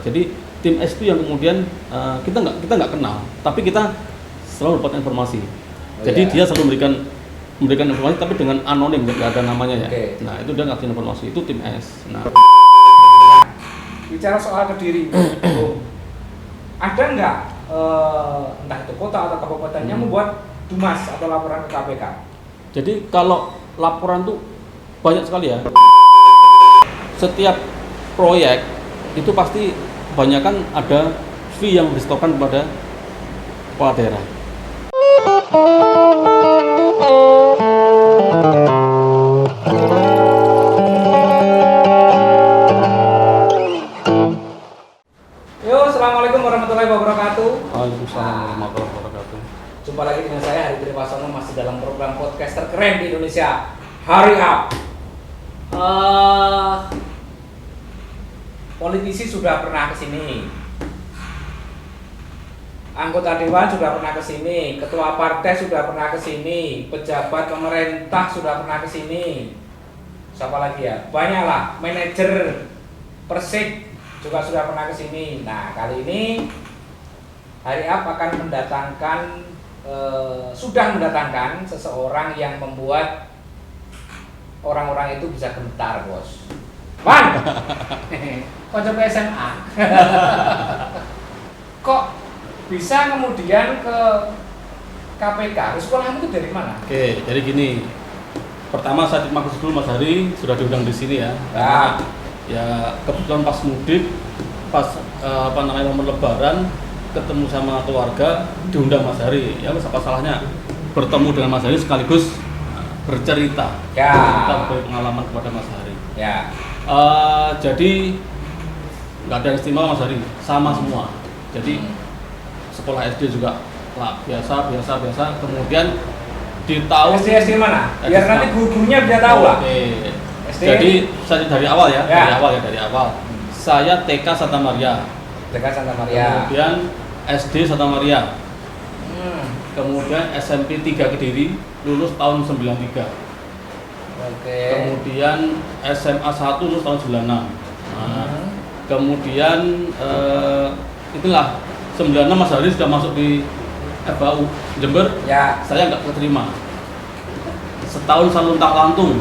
Jadi tim S itu yang kemudian kita nggak kenal, tapi kita selalu dapat informasi. Jadi dia selalu memberikan informasi, tapi dengan anonim, nggak ada namanya ya. Nah itu dia ngasih informasi, itu tim S. Nah bicara soal Kediri, ada nggak entah itu kota atau kabupatennya membuat dumas atau laporan ke KPK? Jadi kalau laporan tuh banyak sekali ya. Setiap proyek itu pasti kebanyakan ada fee yang disetorkan kepada kepala daerah. Yo, assalamualaikum warahmatullahi wabarakatuh. Waalaikumsalam warahmatullahi wabarakatuh. Jumpa lagi dengan saya Hari Triwasono, masih dalam program podcast terkeren di Indonesia, Hurry Up. Politisi sudah pernah ke sini, anggota dewan sudah pernah ke sini, ketua partai sudah pernah ke sini, pejabat pemerintah sudah pernah ke sini. Siapa lagi ya? Banyaklah, manajer Persik juga sudah pernah ke sini. Nah, kali ini Hurry Up akan sudah mendatangkan seseorang yang membuat orang-orang itu bisa gentar, bos. Wan, kocok SMA. Kok bisa kemudian ke KPK? Sekolahmu itu dari mana? Oke, jadi gini. Pertama saya terima kasih dulu Mas Hari sudah diundang di sini ya. Ya kebetulan pas mudik, pas momen Lebaran, ketemu sama keluarga, diundang Mas Hari. Ya apa salahnya bertemu dengan Mas Hari sekaligus bercerita, kita beri pengalaman kepada Mas Hari. Ya. Jadi nggak ada yang istimewa Mas Hari, sama semua. Jadi sekolah SD juga lah biasa. Kemudian di tahun SD mana? Biar nanti gurunya bisa tahu lah. SD. Jadi saya dari awal ya. Dari awal. Saya TK Santa Maria. Kemudian SD Santa Maria. Kemudian SMP 3 Kediri, lulus tahun 93. Kemudian SMA 1 lulus tahun 96. Kemudian itulah 96 Mas Hari sudah masuk di FAU Jember. Ya. Saya nggak keterima. Setahun saya luntang-lantung.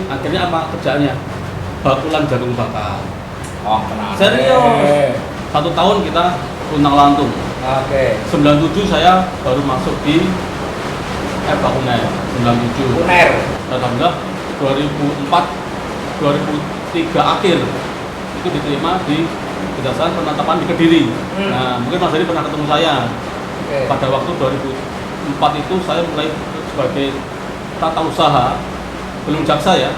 Akhirnya apa kerjaannya? Bakulan jagung bakar. Oh, kenal. Serius. 1 tahun kita luntang-lantung. 97 saya baru masuk di UNER. 97. UNER. Alhamdulillah 2003 akhir itu diterima di Kejaksaan Penetapan di Kediri. Nah, mungkin Mas Hari pernah ketemu saya. Pada waktu 2004 itu saya mulai sebagai tata usaha, belum jaksa ya,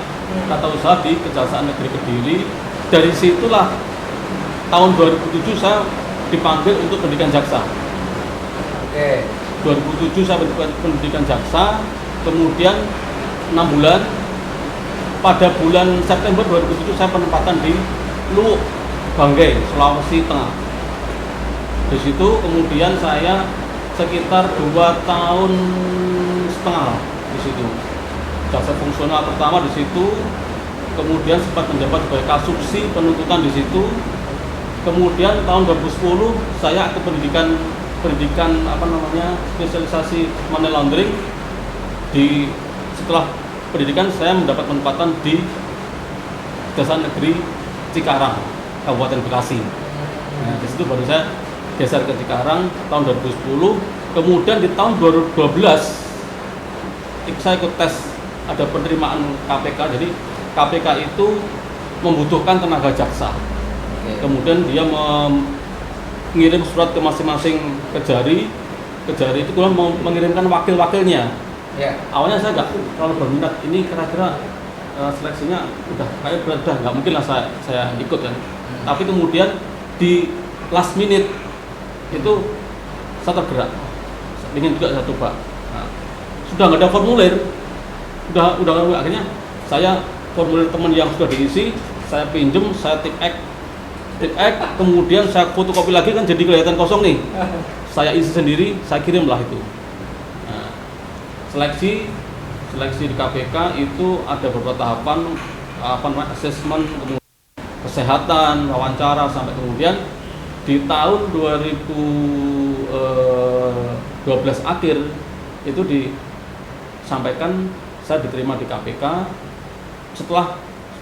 tata usaha di Kejaksaan Negeri Kediri. Dari situlah tahun 2007 saya dipanggil untuk pendidikan jaksa. 2007 saya pendidikan jaksa, kemudian 6 bulan. Pada bulan September 2007 saya penempatan di Luwuk, Banggai, Sulawesi Tengah. Di situ kemudian saya sekitar 2,5 tahun di situ. Jaksa fungsional pertama di situ, kemudian sempat menjabat sebagai kasubsi penuntutan di situ. Kemudian tahun 2010 saya ikut pendidikan spesialisasi money laundering. Setelah pendidikan saya mendapat penempatan di Kejaksaan Negeri Cikarang, Kabupaten Bekasi. Nah, di situ baru saya geser ke Cikarang tahun 2010. Kemudian di tahun 2012 saya ikut tes, ada penerimaan KPK. Jadi KPK itu membutuhkan tenaga jaksa. Kemudian dia mengirim surat ke masing-masing kejari itu kemudian mengirimkan wakil-wakilnya. Awalnya saya nggak terlalu berminat, ini kira-kira seleksinya udah nggak mungkin lah saya ikut kan. Tapi kemudian di last minute itu saya tergerak, ingin juga saya coba. Nah, sudah nggak ada formulir, akhirnya saya formulir teman yang sudah diisi saya pinjem, saya tick X, kemudian saya fotokopi lagi kan jadi kelihatan kosong nih. Saya isi sendiri, saya kirimlah itu. Nah, seleksi di KPK itu ada beberapa tahapan, asesmen, kemudian kesehatan, wawancara, sampai kemudian di tahun 2012 akhir itu disampaikan saya diterima di KPK setelah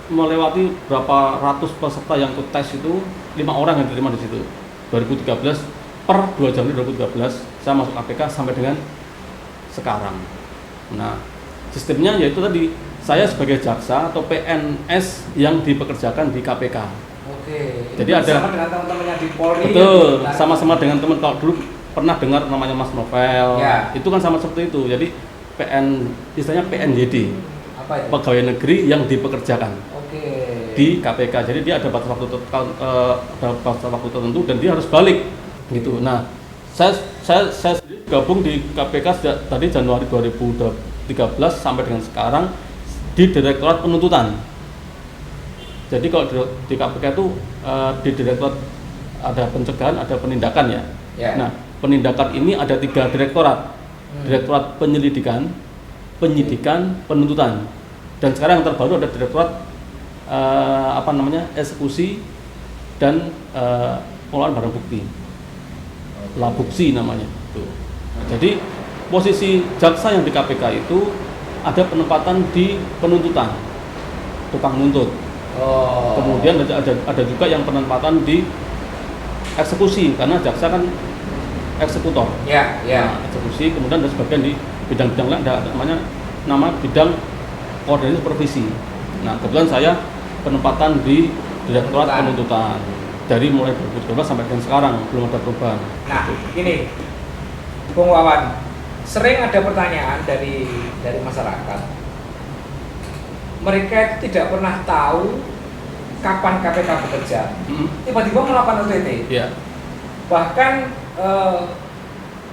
melewati berapa ratus peserta yang ikut tes itu, 5 orang yang diterima di situ. 2013 per 2 Januari 2013 saya masuk KPK sampai dengan sekarang. Nah, sistemnya yaitu tadi saya sebagai jaksa atau PNS yang dipekerjakan di KPK. Oke. Jadi itu ada sama dengan teman-temannya di Polri. betul, sama-sama dengan teman. Kalau dulu pernah dengar namanya Mas Novel, Ya. itu kan sama seperti itu. Jadi istilahnya PNJD, Apa itu? pegawai negeri yang dipekerjakan Oke. di KPK. Jadi dia ada batas waktu tertentu dan dia harus balik gitu. Nah, saya sendiri gabung di KPK sejak tadi Januari 2013 sampai dengan sekarang di Direktorat Penuntutan. Jadi kalau di KPK itu di Direktorat ada pencegahan, ada penindakan ya. Nah, penindakan ini ada 3 direktorat. Direktorat Penyelidikan, Penyidikan, Penuntutan. Dan sekarang yang terbaru ada Direktorat Eksekusi dan Pengelolaan Barang Bukti. Labuksi namanya. Tuh. Jadi posisi jaksa yang di KPK itu ada penempatan di penuntutan, tukang nuntut. Kemudian ada juga yang penempatan di eksekusi karena jaksa kan eksekutor. Nah, eksekusi, kemudian ada sebagian di bidang-bidang lain ada nama bidang koordinasi supervisi. Nah, kebetulan saya penempatan di Direktorat Penuntutan dari mulai 2012 sampai dengan sekarang belum ada perubahan. Nah, gini, Bung Wawan, sering ada pertanyaan dari masyarakat. Mereka tidak pernah tahu kapan KPK bekerja. Tiba-tiba melakukan OTT. Iya. Bahkan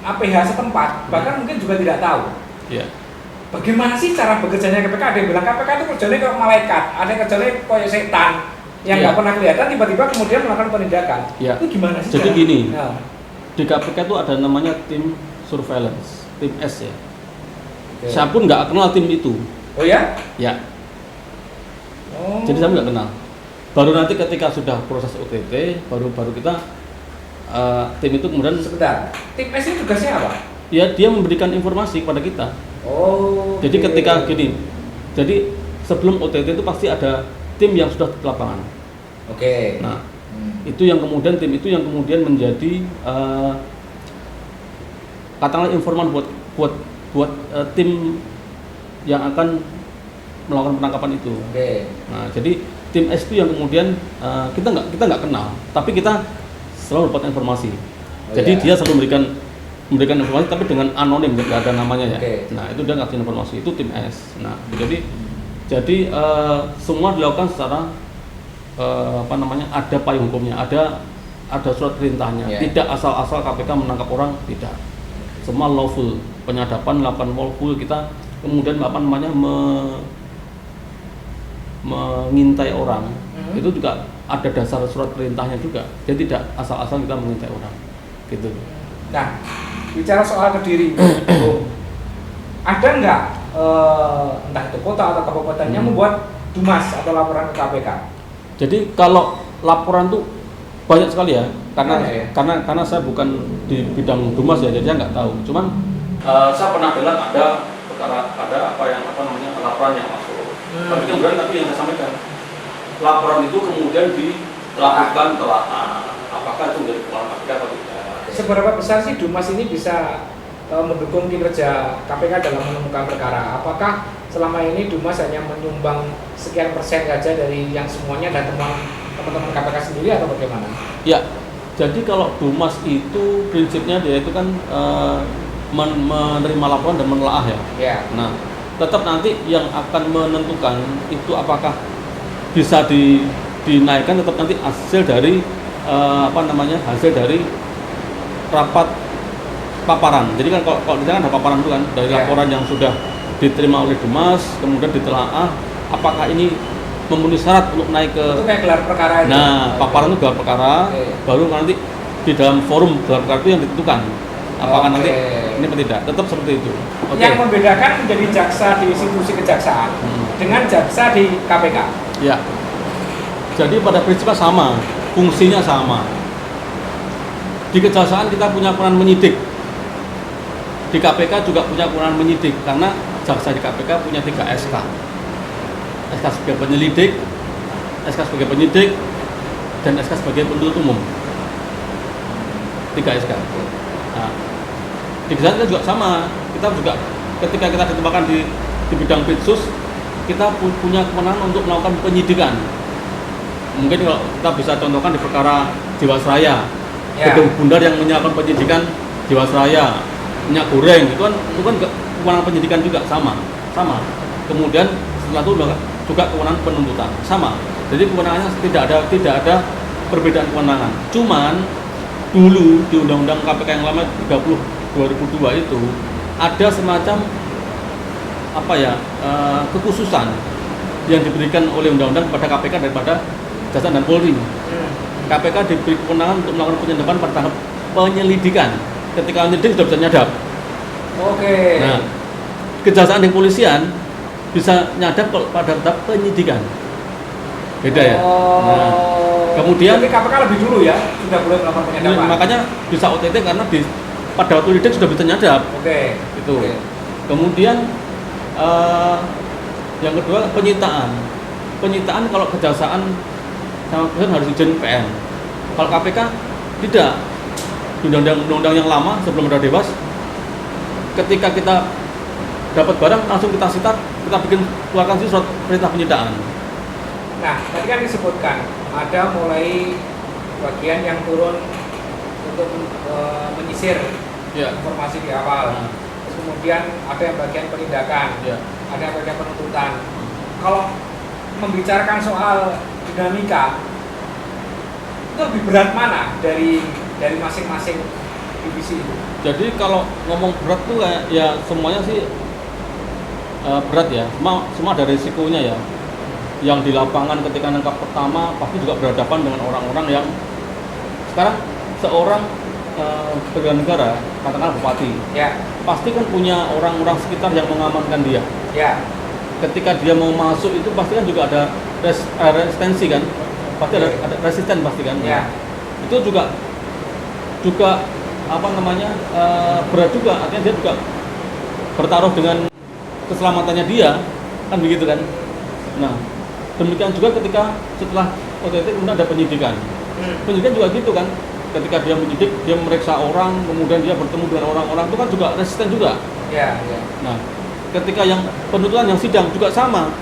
APH setempat, bahkan mungkin juga tidak tahu. Iya. Bagaimana sih cara bekerjanya KPK? Ada yang bilang KPK itu kerjanya kayak malaikat, ada yang kerjanya kayak setan yang nggak pernah kelihatan, tiba-tiba kemudian melakukan penindakan. Iya. Itu gimana sih? Jadi gini, Nah. di KPK itu ada namanya tim surveillance, tim S ya. Oke. Saya pun nggak kenal tim itu. Oh ya? Ya. Oh. Jadi saya nggak kenal. Baru nanti ketika sudah proses OTT, baru kita tim itu kemudian Sebentar, tim S ini tugasnya apa? ya dia memberikan informasi kepada kita. Oh. Jadi oke. ketika gini, jadi sebelum OTT itu pasti ada tim yang sudah di lapangan. Oke. Nah, itu yang kemudian tim itu yang kemudian menjadi katakanlah informan buat tim yang akan melakukan penangkapan itu. Oke. Nah, jadi tim S itu yang kemudian kita nggak kenal, tapi kita selalu dapat informasi. Jadi dia selalu memberikan informasi, tapi dengan anonim, nggak ada namanya ya. Oke. Nah, itu dia ngasih informasi, itu tim S. Nah, jadi semua dilakukan secara ada payung hukumnya, ada surat perintahnya. Tidak asal-asal KPK menangkap orang, tidak. Semua lawful, penyadapan melakukan lawful, kita kemudian mengintai orang. Itu juga ada dasar surat perintahnya juga. Jadi tidak asal-asal kita mengintai orang. Gitu. Nah, bicara soal Kediri, ada nggak entah itu kota atau kabupatennya membuat dumas atau laporan ke KPK? Jadi kalau laporan tuh banyak sekali ya, Ya. karena saya bukan di bidang dumas ya, jadi saya nggak tahu. Cuman saya pernah dengar ada laporan yang masuk. Tapi kemudian yang saya sampaikan, laporan itu kemudian dilakukan telaah. Apakah itu menjadi kewenangan KPK atau tidak? Seberapa besar sih dumas ini bisa mendukung kinerja KPK dalam menemukan perkara? Apakah selama ini dumas hanya menyumbang sekian persen saja dari yang semuanya dan teman-teman KPK sendiri atau bagaimana? Ya, jadi kalau dumas itu prinsipnya dia itu kan menerima laporan dan menelaah ya. Ya. Nah, tetap nanti yang akan menentukan itu apakah bisa dinaikkan, tetap nanti hasil dari hasil dari rapat paparan. Jadi kan kalau di sana ada paparan itu kan dari laporan yang sudah diterima oleh Dumas, kemudian ditelaah apakah ini memenuhi syarat untuk naik ke. Itu kayak gelar perkara itu. Nah, paparan itu gelar perkara, baru nanti di dalam forum gelar perkara itu yang ditentukan apakah nanti ini atau tidak. Tetap seperti itu. Yang membedakan menjadi jaksa di institusi kejaksaan dengan jaksa di KPK. Ya. Jadi pada prinsipnya sama, fungsinya sama. Di kejaksaan kita punya peran menyidik, di KPK juga punya peran menyidik karena jaksa di KPK punya 3 SK. SK sebagai penyelidik, SK sebagai penyidik, dan SK sebagai penuntut umum. 3 SK. Nah, di kejaksaan kita juga sama. Kita juga ketika kita ditempatkan di bidang Pitsus, kita punya kewenangan untuk melakukan penyidikan. Mungkin kalau kita bisa contohkan di perkara Jiwasraya, gedung bundar yang menyiapkan penyidikan Jiwasraya, minyak goreng, itu kan kewenangan penyidikan juga sama. Kemudian setelah itu juga kewenangan penuntutan sama. Jadi kewenangannya tidak ada perbedaan kewenangan. Cuman dulu di Undang-Undang KPK yang lama 30 2002 itu ada semacam kekhususan yang diberikan oleh undang-undang kepada KPK daripada Kejaksaan dan Polri. KPK diberi kewenangan untuk melakukan penyadapan pada tahap penyelidikan. Ketika penyelidik sudah bisa nyadap. Oke. Nah, Kejaksaan dan Polisian bisa nyadap kalau pada tahap penyidikan. Beda ya. Nah, kemudian tapi KPK lebih dulu ya sudah boleh melakukan penyadapan. Makanya bisa OTT karena pada waktu lidik sudah bisa nyadap. Oke. Itu. Oke. Kemudian yang kedua penyitaan. Penyitaan kalau kejaksaan sama kejaksaan harus izin PN. Kalau KPK tidak. Di undang-undang yang lama sebelum ada Dewas, ketika kita dapat barang langsung kita sita, kita keluarkan surat perintah penyitaan. Nah, tadi kan disebutkan ada mulai bagian yang turun untuk menyisir informasi di awal. Terus kemudian ada yang bagian penindakan, ada yang bagian penuntutan. Kalau membicarakan soal dinamika, itu lebih berat mana dari masing-masing divisi itu? Jadi kalau ngomong berat tuh ya semuanya sih berat ya. Semua ada risikonya ya. Yang di lapangan ketika nangkap pertama pasti juga berhadapan dengan orang-orang yang sekarang seorang pegawai negara, katakanlah bupati, pasti kan punya orang-orang sekitar yang mengamankan dia. Ketika dia mau masuk itu pasti kan juga ada resistensi kan, pasti ada resisten pasti kan. Itu juga berat juga, artinya dia juga bertaruh dengan keselamatannya dia kan begitu kan. Nah, demikian juga ketika setelah OTT kemudian ada penyidikan. Penyidikan juga gitu kan. Ketika dia menyidik, dia memeriksa orang, kemudian dia bertemu dengan orang-orang itu kan juga resisten juga. Nah, ketika yang penuntutan yang sidang juga sama,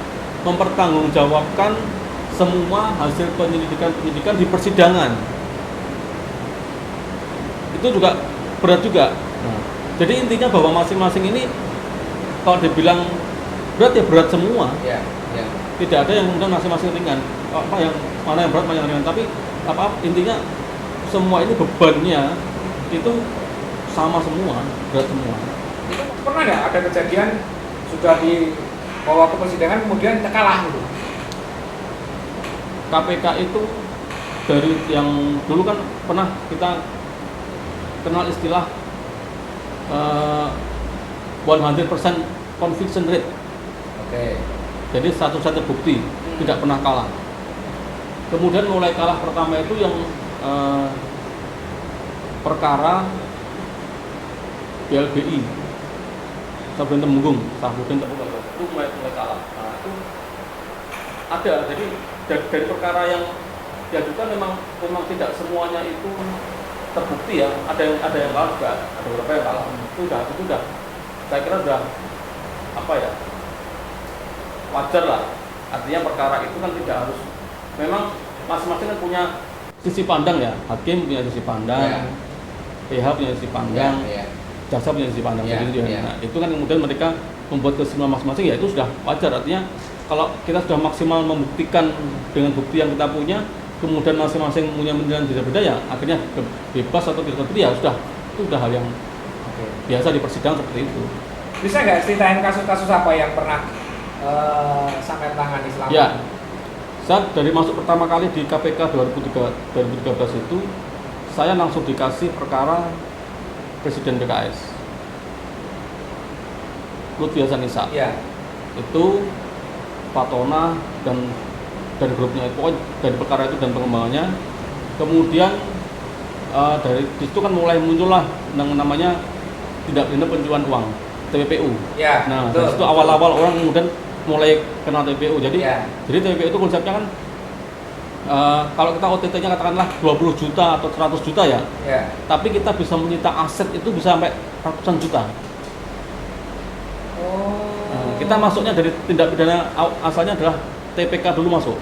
mempertanggungjawabkan semua hasil penyidikan di persidangan. Itu juga berat juga. Jadi intinya bahwa masing-masing ini kalau dibilang berat ya berat semua. Tidak ada yang kemudian masing-masing ringan. Mana yang berat, mana yang ringan. Tapi intinya semua ini bebannya itu sama semua, berat semua. Itu pernah nggak ada kejadian sudah dibawa ke persidangan kemudian kalah gitu? KPK itu dari yang dulu kan pernah kita kenal istilah 100% conviction rate. Jadi 100% terbukti, tidak pernah kalah. Kemudian mulai kalah pertama itu yang perkara BLBI, Sabudin Temenggung, itu mulai kalah. Nah, itu ada. Jadi dari perkara yang diajukan memang tidak semuanya itu terbukti ya. Ada yang kalah juga, ada beberapa yang kalah. Itu udah. Saya kira udah wajar lah. Artinya perkara itu kan tidak harus, memang masing-masing kan punya sisi pandang ya. Hakim punya sisi pandang, PH punya sisi pandang, jaksa punya sisi pandang. Gitu ya. Nah, itu kan kemudian mereka membuat kesimpulan masing-masing, ya itu sudah wajar. Artinya kalau kita sudah maksimal membuktikan dengan bukti yang kita punya, kemudian masing-masing punya penilaian beda-beda, ya akhirnya bebas atau tidak terbukti, ya sudah, itu sudah hal yang biasa di persidangan seperti itu. Bisa nggak ceritain kasus-kasus apa yang pernah sampai tangani selama? Ya, saat dari masuk pertama kali di KPK 2013 itu, saya langsung dikasih perkara Presiden PKS, Lutfi Hasan Issa. Itu Pak Tona dan dari grupnya, pokoknya dari perkara itu dan pengembangannya. Kemudian dari situ kan mulai muncullah yang namanya tindak pidana pencucian uang, TPPU. Ya, Nah, betul, dari situ awal-awal orang kemudian mulai kenal TPPU. Jadi TPPU itu konsepnya kan kalau kita OTT-nya katakanlah 20 juta atau 100 juta ya. Tapi kita bisa menyita aset itu bisa sampai ratusan juta. Nah, kita masuknya dari tindak pidana asalnya adalah TPK dulu masuk.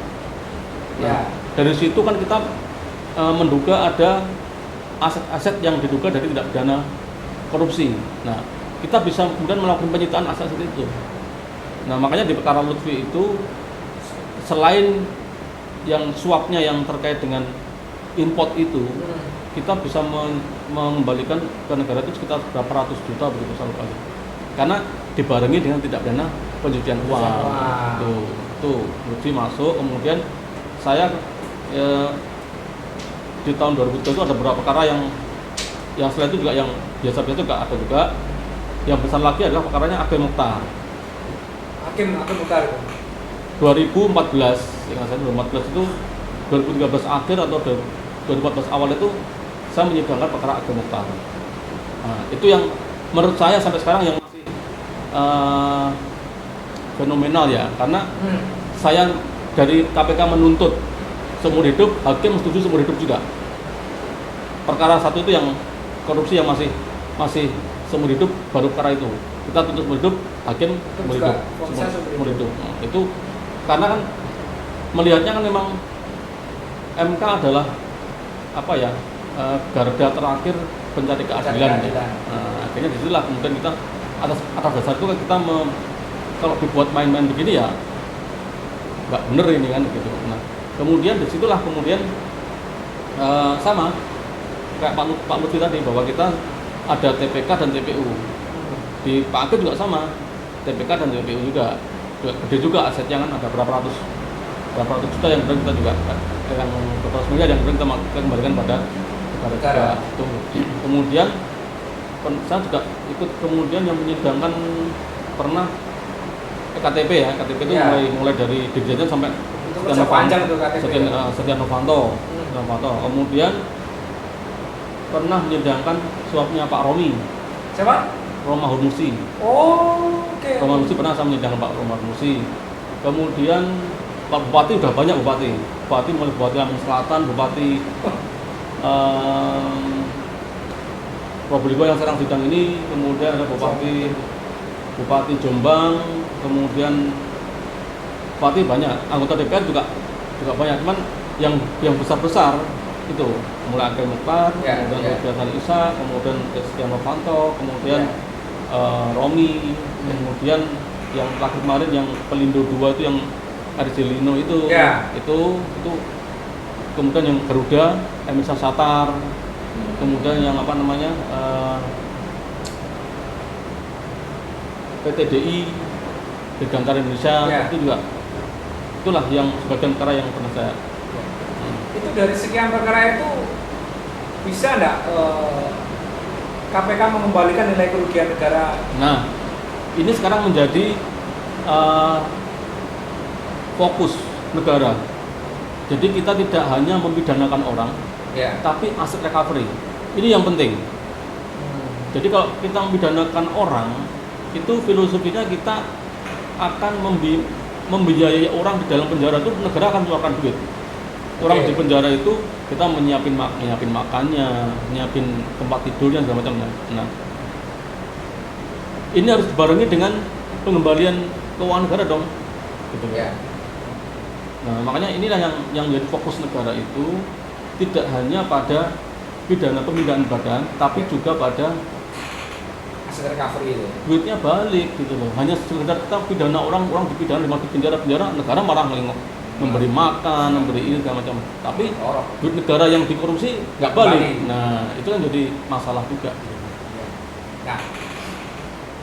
Nah, dari situ kan kita menduga ada aset-aset yang diduga dari tindak pidana korupsi. Nah, kita bisa kemudian melakukan penyitaan aset-aset itu. Nah, makanya di perkara Lutfi itu selain yang suapnya yang terkait dengan import itu, kita bisa mengembalikan ke negara itu sekitar berapa ratus juta begitu satu kali. Karena dibarengi dengan tindak pidana pencucian uang. Tuh, Lutfi masuk, kemudian saya di tahun 2003 itu ada beberapa perkara yang selain itu juga yang biasa-biasa juga ada juga. Yang besar lagi adalah perkaranya Hakim Mukhtar. Hakim Mukhtar itu 2014, ingat saya 2014 itu 2013 akhir atau 2014 awal itu saya menyidangkan perkara Hakim Mukhtar. Nah, itu yang menurut saya sampai sekarang yang masih fenomenal ya, karena saya dari KPK menuntut seumur hidup, hakim setuju seumur hidup juga. Perkara satu itu yang korupsi yang masih seumur hidup, baru perkara itu kita tuntut seumur hidup, hakim seumur hidup, seumur hidup. Nah, itu karena kan melihatnya kan memang MK adalah apa ya, garda terakhir pencari keadilan. Nah, akhirnya disitulah kemudian kita atas dasar itu kan kita kalau dibuat main-main begini ya nggak bener ini kan gitu. Nah, kemudian disitulah kemudian sama kayak Pak Lutfi tadi bahwa kita ada TPK dan TPU. Di Pak Akil juga sama, TPK dan TPU juga gede juga asetnya kan, ada berapa ratus juta yang kita juga yang berapa miliar yang kita kembalikan pada negara. Kemudian saya juga ikut kemudian yang menyidangkan pernah KTP ya, KTP itu mulai dari Dirjen sampai Setia Novanto. Kemudian pernah menyidangkan suapnya Pak Romi. Siapa? Roma Hurmusi. Roma Hurmusi pernah saya menyidangkan Pak Roma Hurmusi. Kemudian Pak Bupati udah banyak bupati mulai Bupati Lampung Selatan, Bupati Probolinggo yang sekarang sidang ini, kemudian ada Bupati Jombang, kemudian bupati banyak, anggota DPR juga banyak, cuman yang besar itu mulai Hakim Mukhtar, kemudian Rudiantara Isa, kemudian Setia Novanto, kemudian Romi, kemudian yang terakhir kemarin yang Pelindo 2 itu yang Arjelino itu kemudian yang Garuda, Emir Satar, kemudian yang apa namanya PTDI, Dirgantara Indonesia, itu juga itulah yang sebagian perkara yang pernah saya. Itu dari sekian perkara itu bisa enggak KPK mengembalikan nilai kerugian negara? Nah, ini sekarang menjadi fokus negara. Jadi kita tidak hanya mempidanakan orang, tapi aset recovery. Ini yang penting. Jadi kalau kita mempidanakan orang, itu filosofinya kita akan membiayai orang di dalam penjara itu, negara akan mengeluarkan duit. Orang di penjara itu kita menyiapin makannya, nyiapin tempat tidurnya segala macamnya. Nah, ini harus dibarengi dengan pengembalian keuangan negara dong, gitu. Nah, makanya inilah yang jadi fokus negara itu tidak hanya pada pidana pemindahan badan, tapi juga pada aset recovery itu. Duitnya balik gitu loh. Hanya sekedar kita pidana orang dipidana di penjara, negara marah memberi makan, memberi ini segala macam. Tapi duit negara yang dikorupsi nggak balik. Nah, itu kan jadi masalah juga. Nah,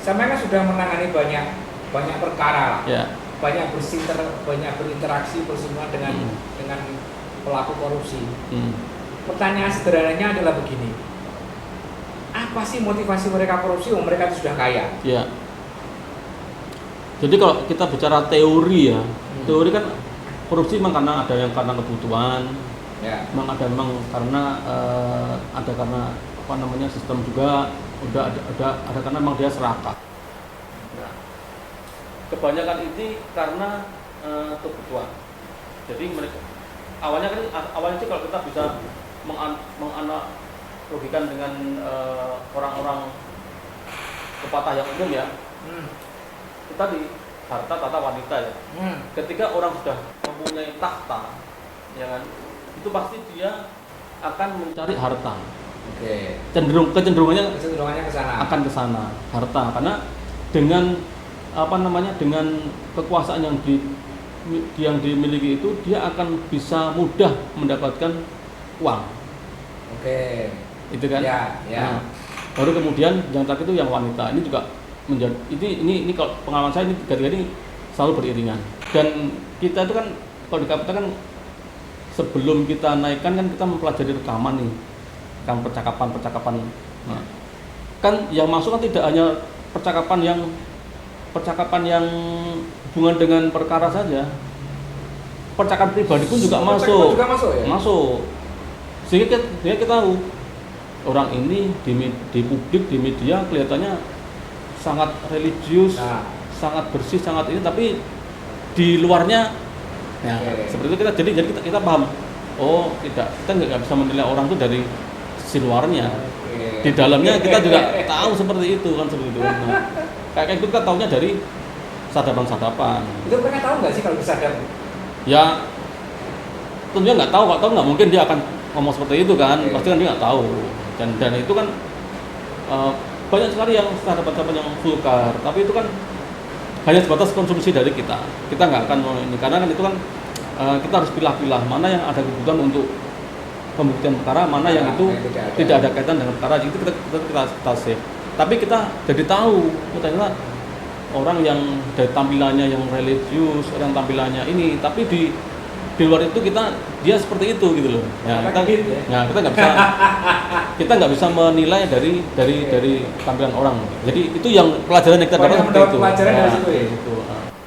saya kan sudah menangani banyak perkara lah. Banyak berinteraksi bersama dengan pelaku korupsi. Pertanyaan sederhananya adalah begini. Apa sih motivasi mereka korupsi? Mereka itu sudah kaya. Jadi kalau kita bicara teori ya, teori kan korupsi memang karena ada yang karena kebutuhan, Ya. memang ada memang karena ada karena apa namanya sistem juga, udah ada karena memang dia serakah. Nah, kebanyakan ini karena kebutuhan. Jadi mereka awalnya sih kalau kita bisa menganalogikan dengan orang-orang pepatah yang umum ya, kita di harta tata wanita ya. Ketika orang sudah mempunyai tahta, ya kan, itu pasti dia akan mencari harta. Oke. Kecenderungannya Kecenderungannya ke sana. akan ke sana, harta, karena dengan apa namanya, dengan kekuasaan yang dimiliki itu, dia akan bisa mudah mendapatkan uang. Oke. Itu kan? Ya. Nah, baru kemudian yang terakhir itu yang wanita. Ini juga menjadi ini kalau pengalaman saya ini tiga ini selalu beriringan. Dan kita itu kan kalau di KPK kan sebelum kita naikkan kan kita mempelajari rekaman nih, kan percakapan. Nah, kan yang masuk kan tidak hanya percakapan yang hubungan dengan perkara saja, percakapan pribadi pun juga masuk. Juga masuk ya? Masuk. Sehingga kita tahu orang ini di publik, di media kelihatannya sangat religius, sangat bersih, sangat ini, tapi di luarnya ya seperti itu jadi kita paham. Oh, kita nggak bisa menilai orang itu dari sisi luarnya. Di dalamnya kita juga tahu seperti itu kan, seperti itu. Nah, kayak itu kita tahunya dari sadapan. Itu mereka tahu nggak sih kalau disadap? Ya, tentunya nggak tahu. Kalau tahu nggak mungkin dia akan ngomong seperti itu kan. Pasti kan dia nggak tahu. Dan itu kan banyak sekali yang sadapan yang vulgar. Tapi itu kan hanya sebatas konsumsi dari kita. Kita nggak akan ini, karena kan itu kan kita harus pilah-pilah mana yang ada kebutuhan untuk pembuktian perkara, mana yang itu tidak ada kaitan dengan perkara. Itu kita save. Tapi kita jadi tahu ternyata orang yang dari tampilannya yang religius, orang tampilannya ini, tapi di luar itu dia seperti itu gitu loh. Ya, kita nggak bisa menilai dari tampilan orang. Jadi itu yang pelajaran yang kita dapat seperti itu. Pelajaran dari situ ya. Gitu.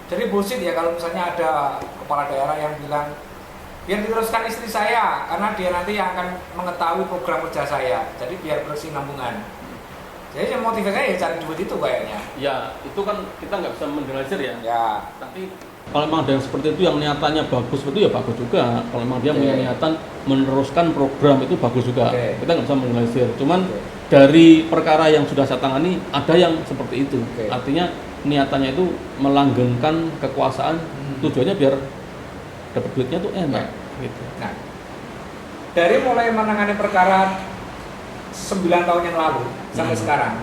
Jadi bullshit ya kalau misalnya ada kepala daerah yang bilang biar diteruskan istri saya karena dia nanti yang akan mengetahui program kerja saya. Jadi biar berkesinambungan. Jadi yang motivasinya ya cari duit itu kayaknya. Ya, itu kan kita nggak bisa mengeneralisir ya. Ya. Tapi kalau memang ada yang seperti itu yang niatannya bagus, itu ya bagus juga. Kalau memang dia punya niatan meneruskan program itu bagus juga. Kita nggak bisa mengeneralisir. Cuman dari perkara yang sudah saya tangani ada yang seperti itu. Artinya niatannya itu melanggengkan kekuasaan, tujuannya biar dapat duitnya tuh enak. Gitu. Nah, dari mulai menangani perkara 9 tahun yang lalu sampai sekarang,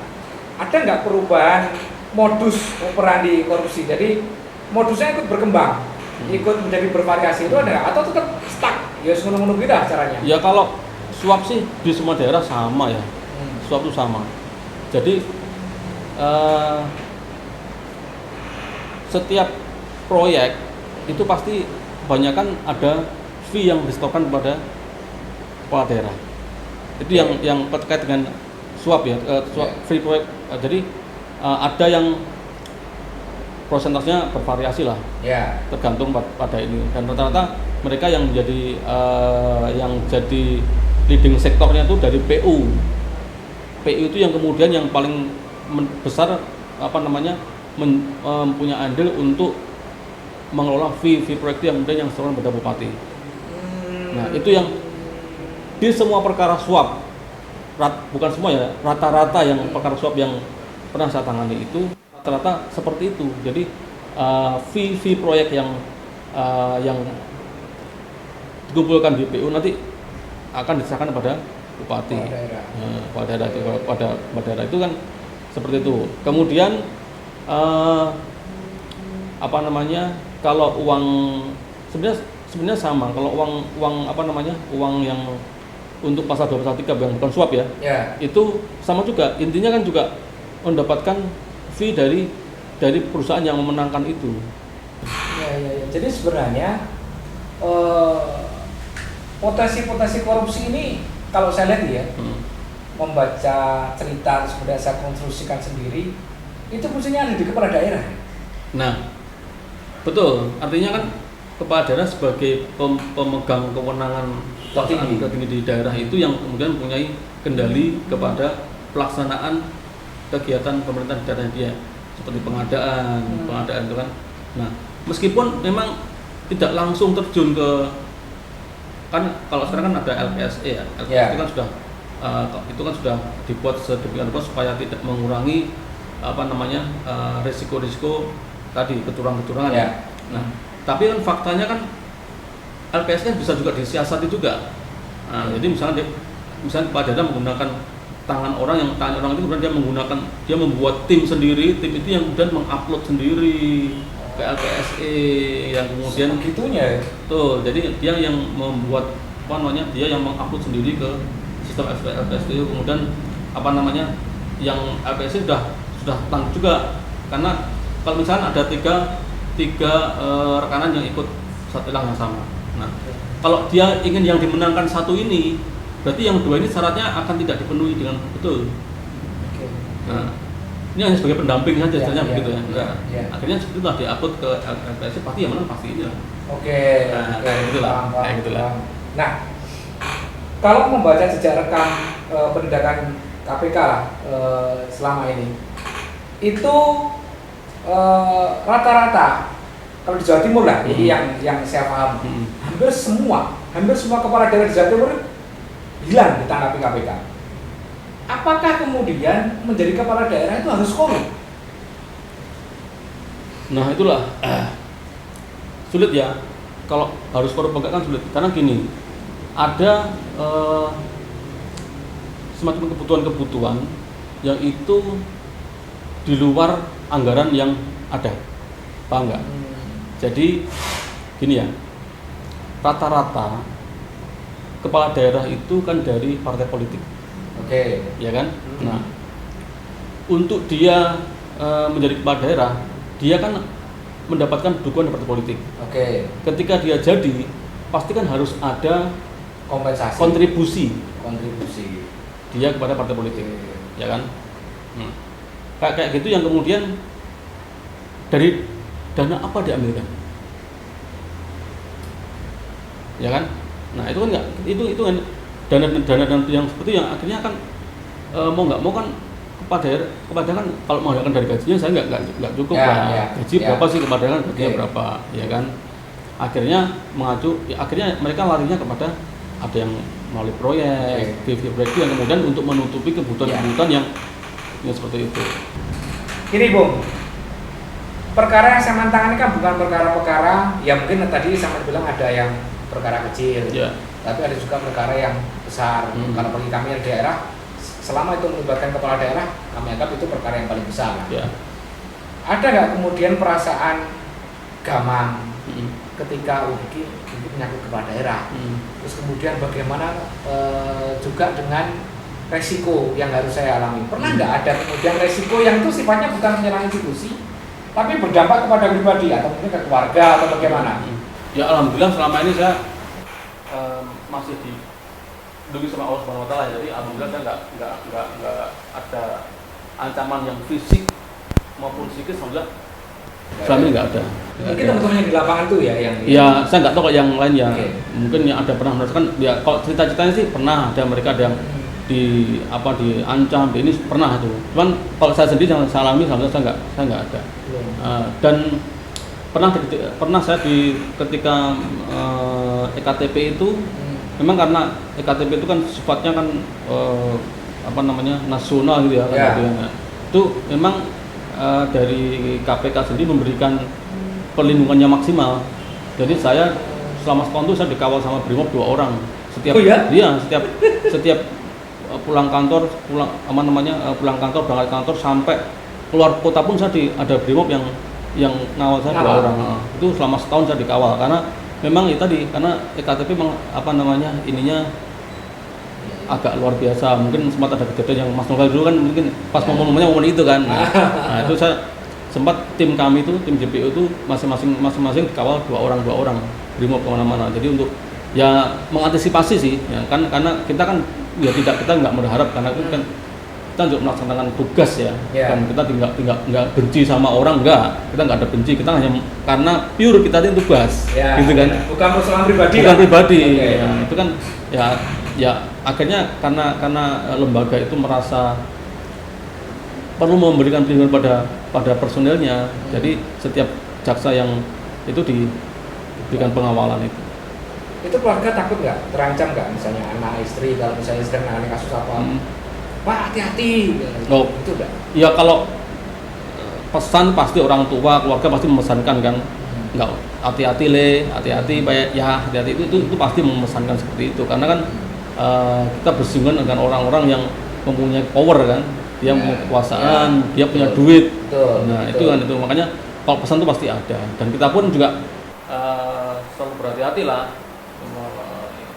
ada nggak perubahan modus operandi korupsi? Jadi modusnya ikut berkembang, ikut menjadi bervariasi, itu ada nggak? Atau tetap stuck? Ya menunggu kita caranya. Ya kalau suap sih di semua daerah sama ya, suap itu sama. Jadi setiap proyek itu pasti kebanyakan ada fee yang disetorkan kepada kepala daerah. Itu yang terkait dengan suap ya, suap free proyek. Jadi ada yang prosentasenya bervariasi lah, tergantung pada ini. Dan rata-rata mereka yang jadi leading sektornya itu dari PU itu yang kemudian yang paling besar mempunyai andil untuk mengelola fee proyek itu yang kemudian yang disetorkan pada bupati. Nah itu yang di semua perkara suap, bukan semua ya, rata-rata yang perkara suap yang pernah saya tangani itu rata-rata seperti itu. Jadi fee proyek yang dikumpulkan di PU nanti akan diserahkan kepada bupati, pada daerah itu kan seperti itu. Kemudian kalau uang sebenarnya sama. Kalau uang yang untuk pasal 2 pasal 3 yang bukan suap ya, itu sama juga. Intinya kan juga mendapatkan fee dari perusahaan yang memenangkan itu. Ya. Jadi sebenarnya potensi korupsi ini kalau saya lihat ya, membaca cerita terus kemudian saya konstruksikan sendiri, itu fungsinya ada di kepala daerah. Nah, betul. Artinya kan kepala daerah sebagai pemegang kewenangan tertinggi di daerah itu yang kemudian mempunyai kendali kepada pelaksanaan kegiatan pemerintah di daerah dia, seperti pengadaan itu kan. Nah, meskipun memang tidak langsung terjun ke, kan kalau sekarang kan ada LPSE ya, LPSE itu kan sudah itu kan sudah dibuat sedemikian rupa supaya tidak mengurangi risiko-risiko tadi, kecurangan-kecurangan ya. Nah, tapi kan faktanya kan LPS kan bisa juga disiasati juga. Nah, jadi misalnya kepala daerah menggunakan tangan orang itu kemudian dia membuat tim sendiri, tim itu yang kemudian mengupload sendiri ke LPSE yang kemudian gitunya. Tuh, jadi dia yang membuat dia yang mengupload sendiri ke sistem LPSE, kemudian yang LPSE sudah tanggung juga, karena kalau misalnya ada tiga rekanan yang ikut satu lelang yang sama. Nah, kalau dia ingin yang dimenangkan satu ini, berarti yang dua ini syaratnya akan tidak dipenuhi dengan betul. Nah, ini hanya sebagai pendamping saja, begitu ya. Nah, akhirnya setelah diupload ke LPSE, pasti yang menang pasti ini lah. Gitulah. Nah, kalau membaca jejak rekam penindakan KPK selama ini, itu rata-rata kalau di Jawa Timur lah, ini yang saya paham, hampir semua kepala daerah di Jawa Timur hilang ditangkapi KPK. Apakah kemudian menjadi kepala daerah itu harus korup? Nah, itulah sulit ya. Kalau harus korup enggak kan sulit, karena gini, ada semacam kebutuhan-kebutuhan yang itu di luar anggaran yang ada, paham nggak? Jadi gini ya, rata-rata kepala daerah itu kan dari partai politik, ya kan? Nah, untuk dia menjadi kepala daerah, dia kan mendapatkan dukungan dari partai politik. Ketika dia jadi, pasti kan harus ada kompensasi, kontribusi dia kepada partai politik, ya kan? Kayak gitu yang kemudian dari dana apa diambilkan, ya kan? Nah, itu kan itu kan dana yang seperti yang akhirnya kan mau nggak mau kan kepala daerah kan kalau mengandalkan dari gajinya saya nggak cukup gaji berapa sih kepala daerah, gajinya berapa, ya kan? Akhirnya akhirnya mereka larinya kepada ada yang melalui proyek, proyek yang kemudian untuk menutupi kebutuhan-kebutuhan yang seperti itu. Gini Bung, perkara yang saya tangani kan bukan perkara-perkara ya mungkin tadi sama bilang ada yang perkara kecil, tapi ada juga perkara yang besar. Kalau bagi kami di daerah, selama itu melibatkan kepala daerah, kami anggap itu perkara yang paling besar. Ada nggak kemudian perasaan gamang ketika ini menyangkut kepala daerah, terus kemudian bagaimana juga dengan resiko yang harus saya alami? Pernah nggak ada kemudian resiko yang itu sifatnya bukan menyerang institusi, tapi berdampak kepada pribadi atau mungkin ke keluarga atau bagaimana? Ya alhamdulillah selama ini saya masih dilindungi sama Allah Subhanahu Wa Taala. Jadi alhamdulillah saya nggak ada ancaman yang fisik maupun psikis, alhamdulillah selama ini nggak ada. Mungkin teman-teman yang di lapangan tuh ya yang. Ya saya nggak tahu kok yang lain ya. Mungkin yang ada pernah merasakan. Ya kalau cerita-ceritanya sih pernah ada mereka ada yang diancam, ini pernah itu. Cuman kalau saya sendiri yang saya alami alhamdulillah saya nggak ada. Dan pernah saya ketika EKTP itu memang karena EKTP itu kan sifatnya kan nasional gitu ya kan. Itu memang dari KPK sendiri memberikan perlindungannya maksimal. Jadi saya selama setahun itu saya dikawal sama Brimob 2 orang setiap setiap pulang kantor berangkat kantor sampai keluar kota pun saya ada Brimob yang ngawal saya 2 orang. Itu selama setahun saya dikawal karena memang itu tadi, karena EKTP ininya agak luar biasa. Mungkin sempat ada kejadian yang Mas Novel dulu kan mungkin pas momen itu kan. Nah, itu saya sempat tim kami itu, tim JPU itu masing-masing dikawal 2 orang Brimob kemana-mana. Jadi untuk ya mengantisipasi sih, ya kan, karena kita kan ya kita nggak berharap karena itu kan kita juga melaksanakan tugas ya, Ya. dan kita nggak benci sama orang, kita nggak ada benci, kita hanya karena pure kita ini tugas, Ya, gitu kan, bukan persoalan pribadi bukan lah. pribadi, Oke. ya, itu kan ya akhirnya karena lembaga itu merasa perlu memberikan perlindungan pada personelnya, jadi setiap jaksa yang itu diberikan pengawalan itu. Itu keluarga takut nggak, terancam nggak, misalnya anak istri kalau misalnya sedang menangani kasus apa, Pak hati-hati, Oh. itu enggak? Ya kalau pesan pasti orang tua, keluarga pasti memesankan kan, nggak hati-hati hati-hati, ya hati-hati itu pasti memesankan seperti itu, karena kan kita bersinggungan dengan orang-orang yang mempunyai power kan, dia punya kekuasaan, dia punya duit. Betul, Nah betul. itu kan, itu makanya kalau pesan itu pasti ada, dan kita pun juga selalu berhati-hati lah.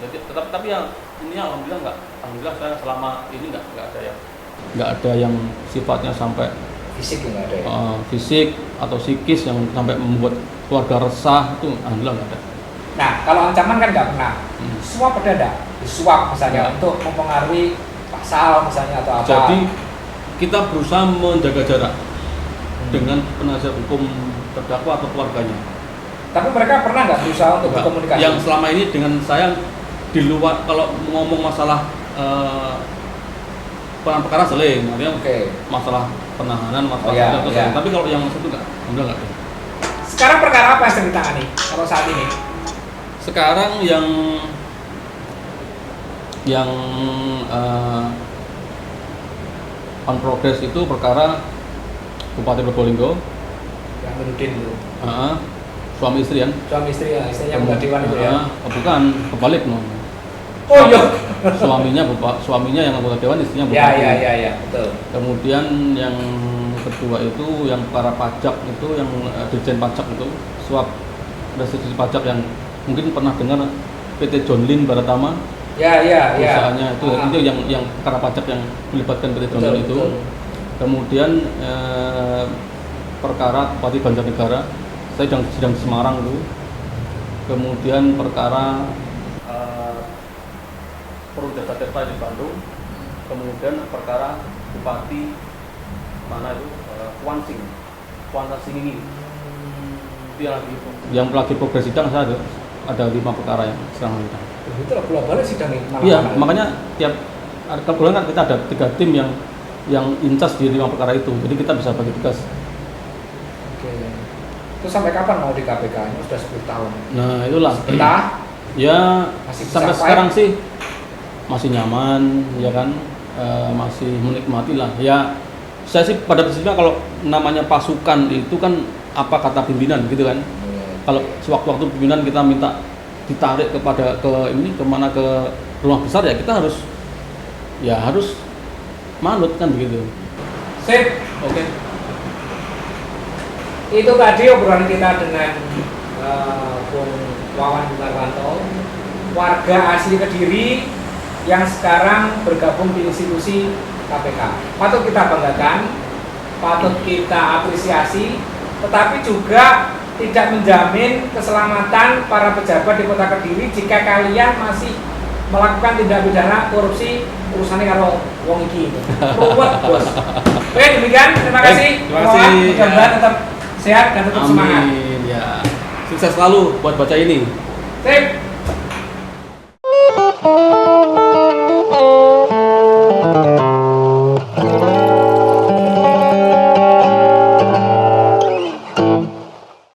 Jadi tapi yang ini alhamdulillah saya selama ini nggak ada yang sifatnya sampai Fisik nggak ada ya? fisik atau psikis yang sampai membuat keluarga resah, itu alhamdulillah nggak ada. Nah, kalau ancaman kan nggak pernah. Suap ada nggak? Disuap misalnya Ya. untuk mempengaruhi pasal misalnya atau apa? Jadi kita berusaha menjaga jarak dengan penasihat hukum terdakwa atau keluarganya. Tapi mereka pernah nggak berusaha untuk Enggak. berkomunikasi? Yang selama ini dengan saya di luar, kalau ngomong masalah perkara seling, artinya Oke. masalah penahanan, masalah Iya, atau iya. tapi kalau yang maksud itu enggak ada. Sekarang perkara apa yang sedang ditangani kalau saat ini? Sekarang yang on progress itu perkara Bupati Probolinggo, Yang menudin itu. suami istri kan? Suami istri ya, istrinya bukan dewan itu ya. Bukan, kebalik no. Oh iya. Suaminya yang anggota dewan, istrinya Ya, bupati. ya, betul. Kemudian yang kedua itu yang perkara pajak itu, yang dirjen pajak itu, suap restitusi pajak yang mungkin pernah dengar PT John Lynn Baratama, Ya. perusahaannya itu yang perkara pajak yang melibatkan PT John Lynn itu. Betul. Kemudian perkara Bupati Banjarnegara, saya sedang di Semarang itu. Kemudian perkara Perumda Tirta di Bandung. Kemudian perkara Bupati mana itu Kuanta Singgi. Itu yang lagi progres sidang, saya ada 5 perkara yang sedang sidang. Itu lah global sidang ini. Iya, makanya tiap kebetulan kan kita ada 3 tim yang incas di 5 perkara itu, jadi kita bisa bagi tugas. Oke. Itu sampai kapan mau di KPK? Ini sudah 10 tahun. Nah itulah. Betah? Ya Masih bisa sampai fight? sekarang sih masih nyaman, ya kan, masih menikmati lah. Ya saya sih pada prinsipnya kalau namanya pasukan itu kan apa kata pimpinan gitu kan. Kalau sewaktu-waktu pimpinan kita minta ditarik kemana ke rumah besar, ya kita harus manut kan begitu. Sip. Oke. Itu tadi obrolan kita dengan Bung Wawan Marwanto, warga asli Kediri yang sekarang bergabung di institusi KPK. Patut kita banggakan, patut kita apresiasi, tetapi juga tidak menjamin keselamatan para pejabat di Kota Kediri jika kalian masih melakukan tindak pidana korupsi urusannya karo wong iki. Ruwet, Bos. Oke, demikian. Terima kasih. Terima kasih. Mudah-mudahan tetap sehat dan tetap semangat. Amin ya. Sukses selalu buat baca ini. Sip.